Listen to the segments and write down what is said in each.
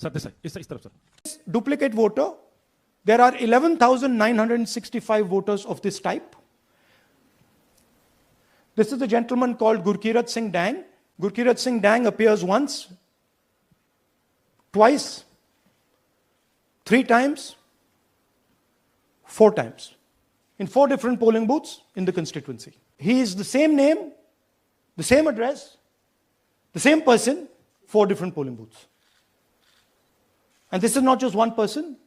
Sir इस तरफ sir. Duplicate voter. There are 11,965 voters of this type. This is a gentleman called Gurkirat Singh Dang. Gurkirat Singh Dang appears once, twice, 3 times, 4 times, in 4 different polling booths in the constituency. He is the same name, the same address, the same person, 4 different polling booths. And this is not just one person,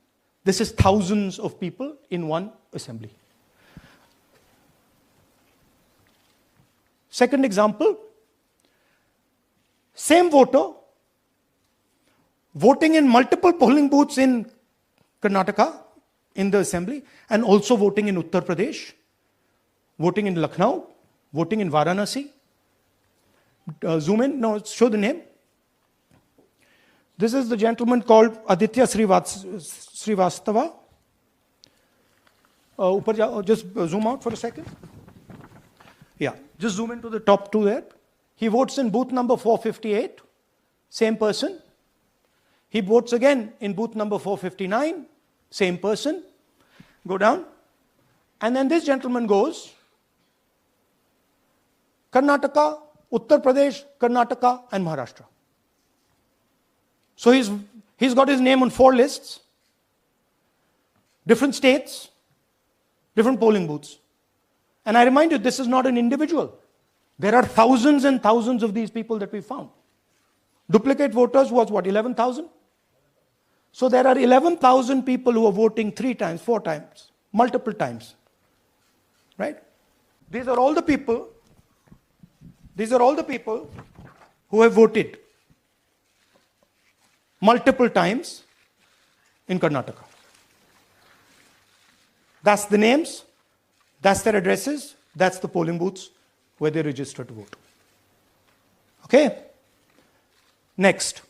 this is thousands of people in one assembly. Second example, same voter voting in multiple polling booths in Karnataka in the assembly and also voting in Uttar Pradesh, voting in Lucknow, voting in Varanasi. Zoom in, no, show the name. This is the gentleman called Aditya Srivastava. Just zoom out for a second. Yeah, just zoom into the top 2 there. He votes in booth number 458, same person. He votes again in booth number 459, same person. Go down. And then this gentleman goes Karnataka, Uttar Pradesh, Karnataka, and Maharashtra. So he's got his name on 4 lists, different states, different polling booths. And I remind you, this is not an individual. There are thousands and thousands of these people that we found. Duplicate voters was what, 11,000? So there are 11,000 people who are voting 3 times, 4 times, multiple times. Right? These are all the people who have voted multiple times in Karnataka. That's the names, that's their addresses, that's the polling booths where they register to vote. Okay? Next.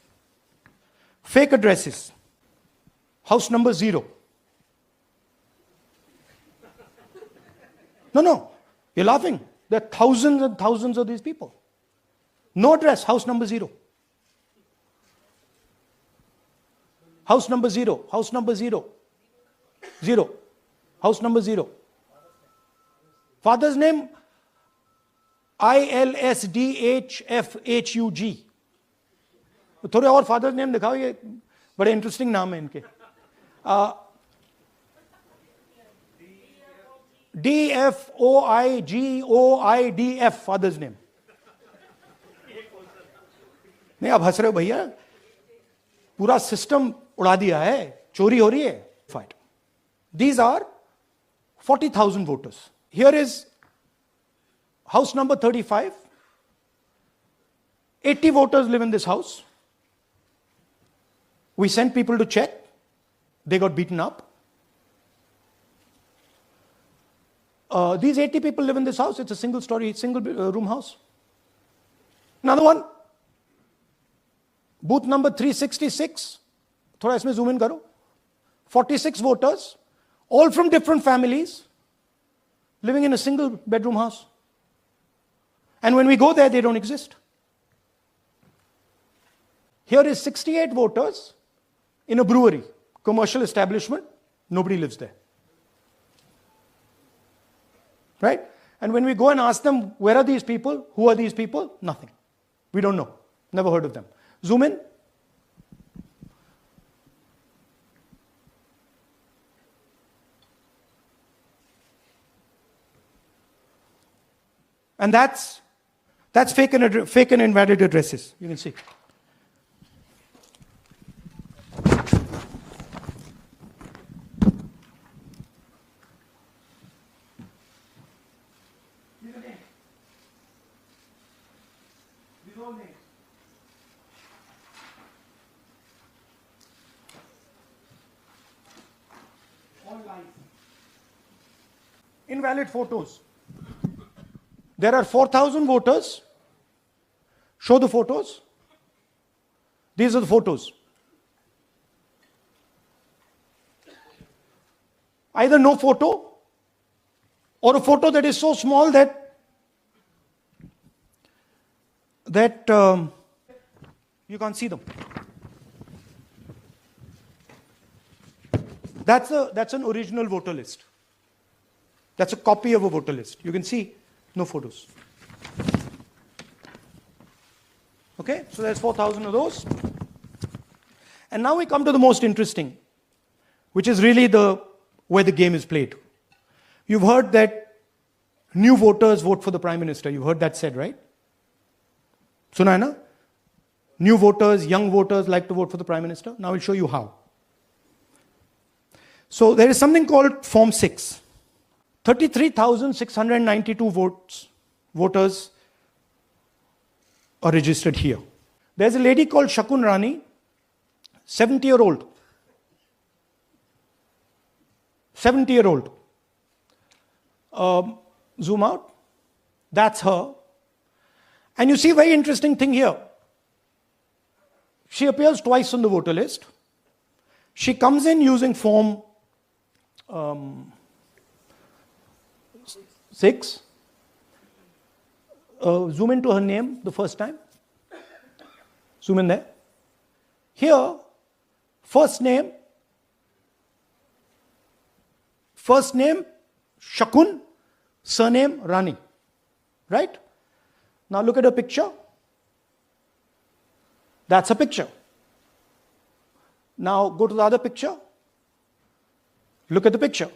Fake addresses. House number 0. No, you're laughing. There are thousands and thousands of these people. No address, house number 0. House number 0, house number 0, 0, house number 0. Father's name, ILSDHFHUG. थोड़े और father's name दिखाओ, ये बड़े interesting नाम है इनके. DFOIGOIDF father's name. नहीं, आप हंस रहे हो भैया, पूरा सिस्टम उड़ा दिया है, चोरी हो रही है. Fight. These are 40,000 voters. Here is house number 35. 80 voters live in this house. We sent people to check. They got beaten up. These 80 people live in this house. It's a single story, single room house. Another one. Booth number 366. थोड़ा इसमें zoom in करो. 46 voters, all from different families, living in a single bedroom house. And when we go there, they don't exist. Here is 68 voters in a brewery, commercial establishment. Nobody lives there. Right? And when we go and ask them, where are these people? Who are these people? Nothing. We don't know. Never heard of them. Zoom in. And that's fake and invalid addresses. You can see. Invalid photos. There are 4,000 voters. Show the photos. These are the photos. Either no photo or a photo that is so small that You can't see them. That's an original voter list. That's a copy of a voter list. You can see no photos. Okay, so there's 4,000 of those. And now we come to the most interesting, which is really where the game is played. You've heard that new voters vote for the Prime Minister. You've heard that said, right? Suna hai na? New voters, young voters like to vote for the Prime Minister. Now I'll show you how. So there is something called Form 6. 33,692 voters are registered here. There's a lady called Shakun Rani, 70-year-old. 70-year-old. Zoom out. That's her. And you see a very interesting thing here. She appears twice on the voter list. She comes in using Form 6. Zoom into her name the first time. Zoom in there. Here, first name Shakun, surname Rani. Right? Now look at her picture. That's a picture. Now go to the other picture. Look at the picture.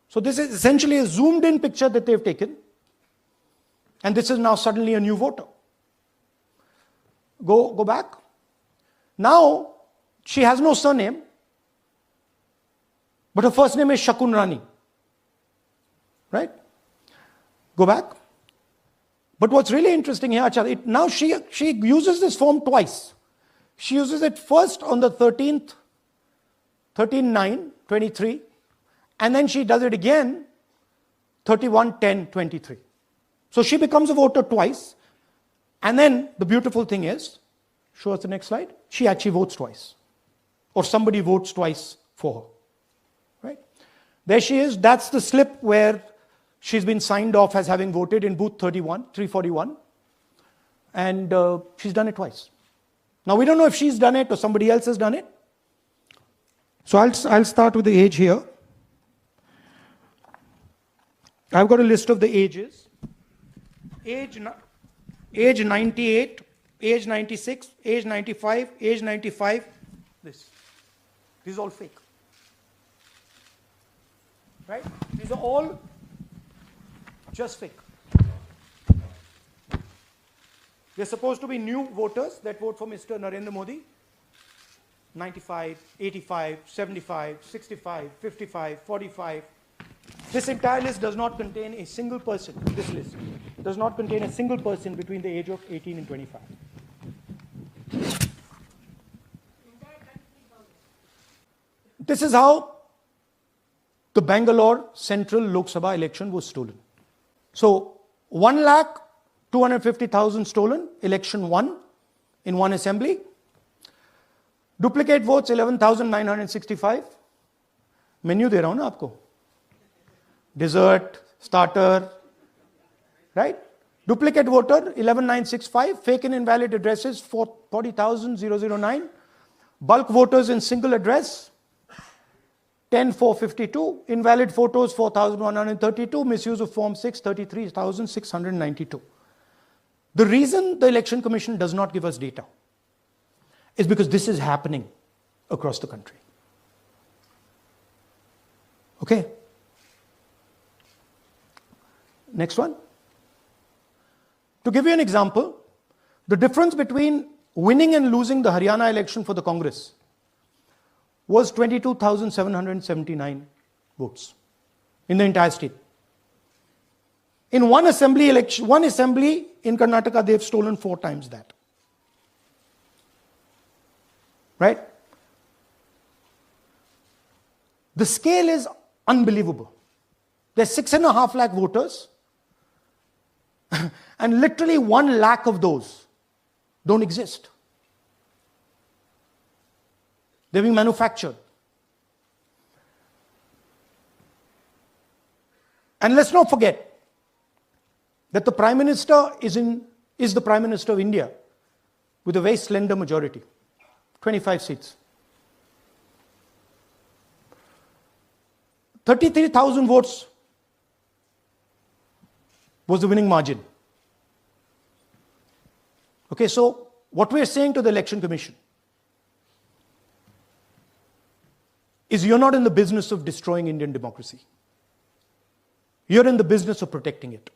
So this is essentially a zoomed in picture that they've taken. And this is now suddenly a new voter. Go back. Now, she has no surname, but her first name is Shakun Rani. Right? Go back. But what's really interesting here, now she uses this form twice. She uses it first on the 13th, 13/9/23, and then she does it again 31/10/23. So she becomes a voter twice. And then the beautiful thing is, show us the next slide, she actually votes twice. Or somebody votes twice for her. Right? There she is. That's the slip where she's been signed off as having voted in booth 341. And she's done it twice. Now we don't know if she's done it or somebody else has done it. So I'll start with the age here. I've got a list of the ages. Age 98, age 96, age 95, age 95. This is all fake. Right? These are all just fake. They're supposed to be new voters that vote for Mr. Narendra Modi. 95, 85, 75, 65, 55, 45. This entire list does not contain a single person. This list does not contain a single person between the age of 18 and 25. This is how the Bangalore Central Lok Sabha election was stolen. So 1,250,000 stolen, election won in one assembly. Duplicate votes 11,965. Menu दे रहा हूं ना आपको. Dessert, starter, right? Duplicate voter 11,965. Fake and invalid addresses 40,009. Bulk voters in single address 10,452. Invalid photos 4,132. Misuse of Form 6 33,692. The reason the Election Commission does not give us data is because this is happening across the country. Okay? Next one. To give you an example, the difference between winning and losing the Haryana election for the Congress was 22,779 votes in the entire state. In one assembly in Karnataka, they've stolen 4 times that. Right? The scale is unbelievable. There's 6.5 lakh voters, and literally 1 lakh of those don't exist. They're being manufactured. And let's not forget that the Prime Minister is the Prime Minister of India. with a very slender majority, 25 seats. 33,000 votes was the winning margin. Okay, so what we are saying to the Election Commission is you're not in the business of destroying Indian democracy. You're in the business of protecting it.